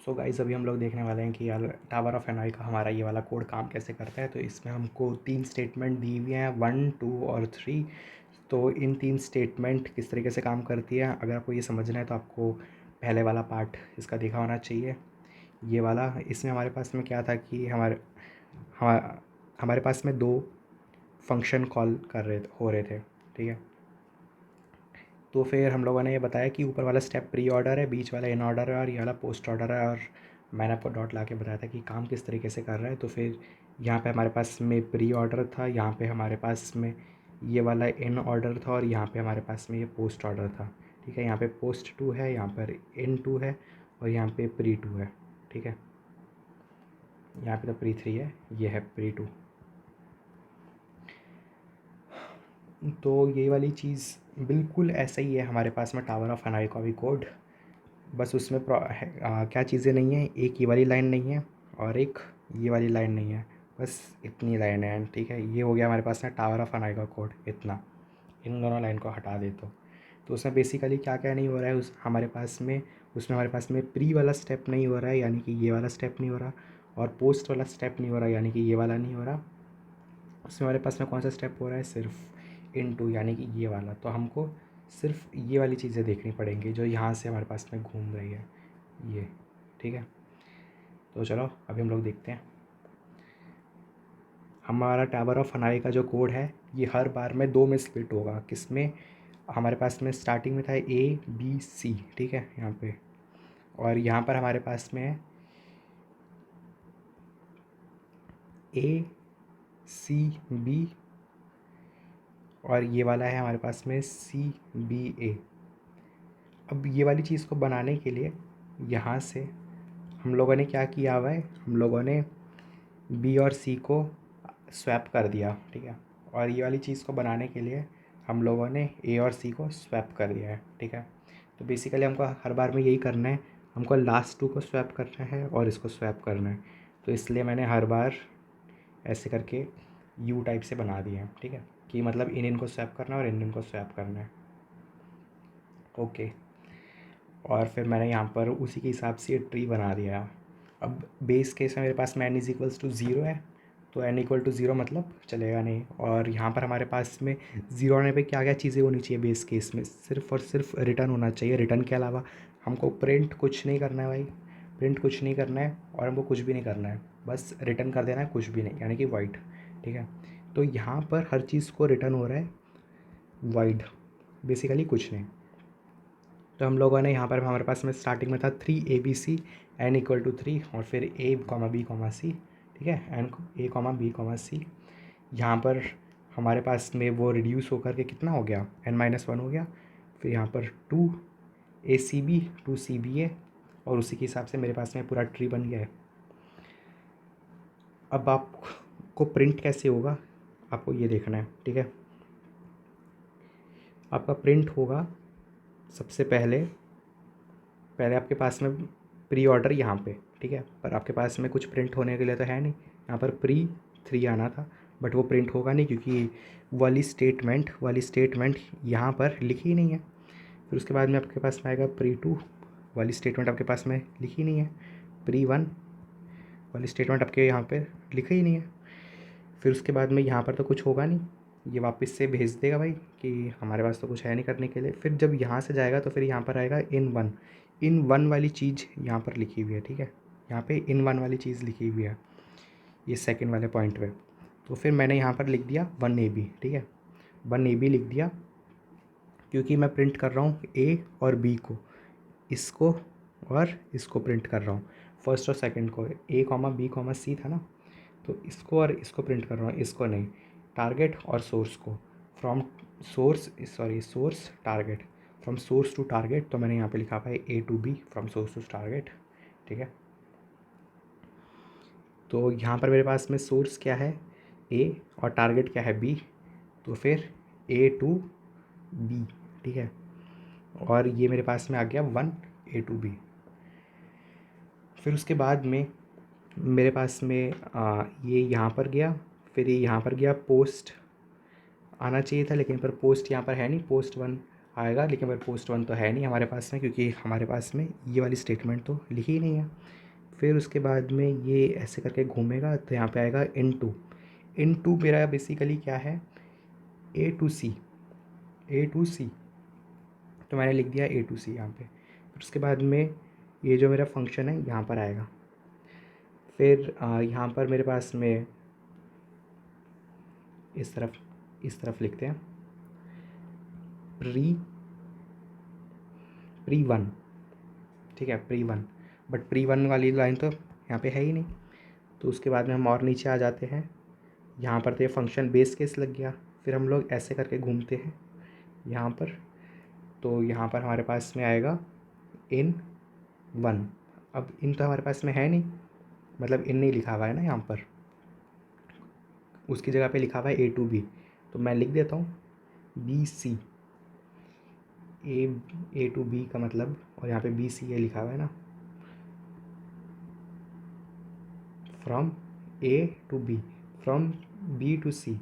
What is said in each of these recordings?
So guys अभी हम लोग देखने वाले हैं कि यार टावर ऑफ एनॉय का हमारा ये वाला कोड काम कैसे करता है। तो इसमें हमको 3 स्टेटमेंट दी हुई हैं 1, 2 और 3। तो इन 3 स्टेटमेंट किस तरीके से काम करती है, अगर आपको ये समझना है तो आपको पहले वाला पार्ट इसका देखा होना चाहिए। ये वाला, इसमें हमारे पास में क्या था कि हमारे पास में 2 फंक्शन कॉल हो रहे थे, ठीक है। तो फिर हम लोगों ने ये बताया कि ऊपर वाला स्टेप प्री ऑर्डर है, बीच वाला इन ऑर्डर है और ये वाला पोस्ट ऑर्डर है। और मैंने आपको डॉट ला के बताया था कि काम किस तरीके से कर रहा है। तो फिर यहाँ पे हमारे पास में प्री ऑर्डर था, यहाँ पे हमारे पास में ये वाला इन ऑर्डर था और यहाँ पे हमारे पास में ये पोस्ट ऑर्डर था, ठीक है। यहाँ पे पोस्ट 2 है, यहाँ पर इन 2 है और यहाँ पे प्री 2 है, ठीक है। यहाँ पे तो प्री 3 है, ये है प्री 2। तो ये वाली चीज़ बिल्कुल ऐसा ही है हमारे पास में टावर ऑफ एनॉय का भी कोड। बस उसमें क्या चीज़ें नहीं हैं, एक ये वाली लाइन नहीं है और एक ये वाली लाइन नहीं है, बस इतनी लाइन है, ठीक है। ये हो गया हमारे पास में टावर ऑफ एनॉय का कोड इतना। इन दोनों लाइन को हटा दे तो उसमें बेसिकली क्या क्या नहीं हो रहा है उस हमारे पास में। उसमें हमारे पास में प्री वाला स्टेप नहीं हो रहा है, यानी कि ये वाला स्टेप नहीं हो रहा, और पोस्ट वाला स्टेप नहीं हो रहा, यानी कि ये वाला नहीं हो रहा। उसमें हमारे पास में कौन सा स्टेप हो रहा है, सिर्फ इनटू, यानी कि ये वाला। तो हमको सिर्फ ये वाली चीज़ें देखनी पड़ेंगी जो यहाँ से हमारे पास में घूम रही है, ये, ठीक है। तो चलो अभी हम लोग देखते हैं हमारा टावर ऑफ एनॉय का जो कोड है। ये हर बार में 2 में स्प्लिट होगा। किसमें, हमारे पास में स्टार्टिंग में था ABC, ठीक है, यहाँ पे। और यहाँ पर हमारे पास में है ACB और ये वाला है हमारे पास में CBA। अब ये वाली चीज़ को बनाने के लिए यहाँ से हम लोगों ने क्या किया हुआ है, हम लोगों ने B और C को स्वैप कर दिया, ठीक है। और ये वाली चीज़ को बनाने के लिए हम लोगों ने A और C को स्वैप कर दिया है, ठीक है। तो बेसिकली हमको हर बार में यही करना है, हमको लास्ट 2 को स्वैप करना है और इसको स्वैप करना है। तो इसलिए मैंने हर बार ऐसे करके U टाइप से बना दिए हैं, ठीक है, कि मतलब इन को स्वैप करना है और इन को स्वैप करना है, ओके। और फिर मैंने यहाँ पर उसी के हिसाब से ट्री बना दिया। अब बेस केस में मेरे पास में n इज इक्वल्स टू 0 है, तो n इक्वल टू 0 मतलब चलेगा नहीं। और यहाँ पर हमारे पास में 0 आने पे क्या क्या चीज़ें होनी चाहिए बेस केस में, सिर्फ और सिर्फ रिटर्न होना चाहिए। रिटर्न के अलावा हमको प्रिंट कुछ नहीं करना है भाई, प्रिंट कुछ नहीं करना है और हमको कुछ भी नहीं करना है, बस रिटर्न कर देना है कुछ भी नहीं, यानी कि वाइड, ठीक है। तो यहाँ पर हर चीज़ को रिटर्न हो रहा है वाइड, बेसिकली कुछ नहीं। तो हम लोगों ने यहाँ पर हमारे पास में स्टार्टिंग में था 3ABC n इक्वल टू 3 और फिर A, B, C, ठीक है, A, B, C। यहाँ पर हमारे पास में वो रिड्यूस होकर के कितना हो गया, n-1 हो गया। फिर यहाँ पर 2ACB 2CBA और उसी के हिसाब से मेरे पास में पूरा ट्री बन गया है। अब आपको प्रिंट कैसे होगा आपको ये देखना है, ठीक है। आपका प्रिंट होगा सबसे पहले आपके पास में प्री ऑर्डर यहाँ पे, ठीक है, पर आपके पास में कुछ प्रिंट होने के लिए तो है नहीं। यहाँ पर प्री 3 आना था, बट वो प्रिंट होगा नहीं क्योंकि वाली स्टेटमेंट यहाँ पर लिखी ही नहीं है। फिर उसके बाद में आपके पास में आएगा प्री 2 वाली स्टेटमेंट, आपके पास में लिखी नहीं है। प्री 1 वाली स्टेटमेंट आपके यहाँ पर लिखी ही नहीं है। फिर उसके बाद में यहाँ पर तो कुछ होगा नहीं, ये वापस से भेज देगा भाई कि हमारे पास तो कुछ है नहीं करने के लिए। फिर जब यहाँ से जाएगा तो फिर यहाँ पर आएगा इन वन वाली चीज़ यहाँ पर लिखी हुई है, ठीक है। यहाँ पे इन वन वाली चीज़ लिखी हुई है ये सेकंड वाले पॉइंट पे। तो फिर मैंने यहाँ पर लिख दिया 1AB, ठीक है, 1AB लिख दिया क्योंकि मैं प्रिंट कर रहा हूँ A और B को, इसको और इसको प्रिंट कर रहा हूँ, फर्स्ट और सेकंड को। A, B, C था ना, तो इसको और इसको प्रिंट कर रहा हूँ, इसको नहीं, टारगेट और सोर्स को। From source target, from source to target. तो मैंने यहाँ पे लिखा हुआ है A to B from source to target, ठीक है। तो यहाँ पर मेरे पास में सोर्स क्या है A और टारगेट क्या है B, तो फिर A to B, ठीक है। और ये मेरे पास में आ गया 1 A to B। फिर उसके बाद में मेरे पास में ये यहाँ पर गया, फिर ये यहाँ पर गया, पोस्ट आना चाहिए था लेकिन पर पोस्ट यहाँ पर है नहीं, पोस्ट 1 आएगा, लेकिन पर पोस्ट 1 तो है नहीं हमारे पास में, क्योंकि हमारे पास में ये वाली स्टेटमेंट तो लिखी ही नहीं है। फिर उसके बाद में ये ऐसे करके घूमेगा तो यहाँ पे आएगा इन टू मेरा बेसिकली क्या है, ए टू सी, तो मैंने लिख दिया ए टू सी यहाँ पे। फिर उसके बाद में ये जो मेरा फंक्शन है यहाँ पर आएगा। फिर यहाँ पर मेरे पास में इस तरफ लिखते हैं प्री वन, ठीक है, pre one. But pre one वाली लाइन तो यहाँ पे है ही नहीं। तो उसके बाद में हम और नीचे आ जाते हैं। यहाँ पर तो ये फंक्शन बेस केस लग गया। फिर हम लोग ऐसे करके घूमते हैं यहाँ पर, तो यहाँ पर हमारे पास में आएगा इन वन। अब इन तो हमारे पास में है नहीं, मतलब इन नहीं लिखा हुआ है ना यहाँ पर, उसकी जगह पे लिखा हुआ है ए टू बी। तो मैं लिख देता हूँ B C, A to B का मतलब, और यहाँ पे बी सी ये लिखा हुआ है ना, from A to B, from B to C.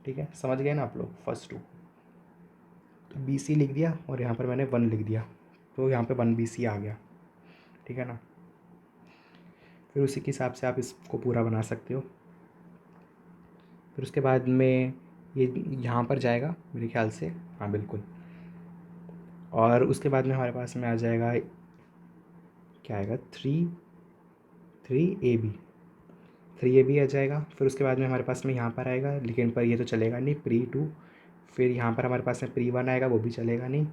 ठीक है, समझ गए ना आप लोग फर्स्ट टू। तो बी सी लिख दिया और यहाँ पर मैंने 1 लिख दिया, तो यहाँ पे 1 बी सी आ गया। ठीक है ना। फिर उसी के हिसाब से आप इसको पूरा बना सकते हो। फिर उसके बाद में ये यहाँ पर जाएगा मेरे ख्याल से, हाँ बिल्कुल। और उसके बाद में हमारे पास में आ जाएगा, क्या आएगा, 3 आ जाएगा। फिर उसके बाद में हमारे पास में यहाँ पर आएगा, लेकिन पर ये तो चलेगा नहीं, प्री 2। फिर यहाँ पर हमारे पास में प्री 1 आएगा, वो भी चलेगा नहीं।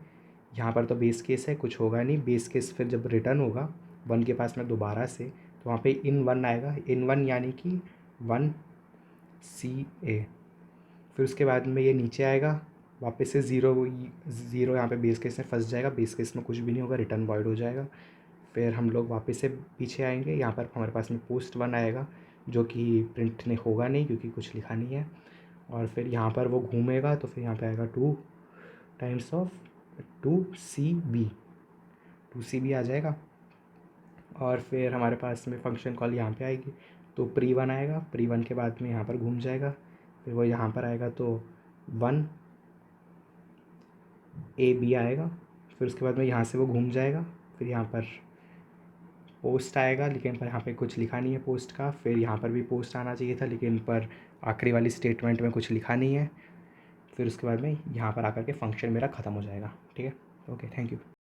यहाँ पर तो बेस केस है, कुछ होगा नहीं बेस केस। फिर जब रिटर्न होगा 1 के पास में दोबारा से, तो वहाँ पे इन 1 आएगा, इन 1 यानी कि 1 सी ए। फिर उसके बाद में ये नीचे आएगा वापस से ज़ीरो यहाँ पे बेस केस में फंस जाएगा, बेस केस में कुछ भी नहीं होगा, रिटर्न वॉइड हो जाएगा। फिर हम लोग वापस से पीछे आएंगे, यहाँ पर हमारे पास में पोस्ट 1 आएगा, जो कि प्रिंट नहीं होगा नहीं क्योंकि कुछ लिखा नहीं है। और फिर यहाँ पर वो घूमेगा, तो फिर यहाँ पे आएगा 2 टाइम्स ऑफ 2 सी बी आ जाएगा। और फिर हमारे पास में फंक्शन कॉल यहाँ पे आएगी, तो प्री 1 आएगा, प्री 1 के बाद में यहाँ पर घूम जाएगा। फिर वो यहाँ पर आएगा तो 1 ए बी आएगा। फिर उसके बाद में यहाँ से वो घूम जाएगा, फिर यहाँ पर पोस्ट आएगा, लेकिन पर यहाँ पे कुछ लिखा नहीं है पोस्ट का। फिर यहाँ पर भी पोस्ट आना चाहिए था, लेकिन पर आखिरी वाली स्टेटमेंट में कुछ लिखा नहीं है। फिर उसके बाद में यहाँ पर आकर के फंक्शन मेरा ख़त्म हो जाएगा। ठीक है, ओके, थैंक यू।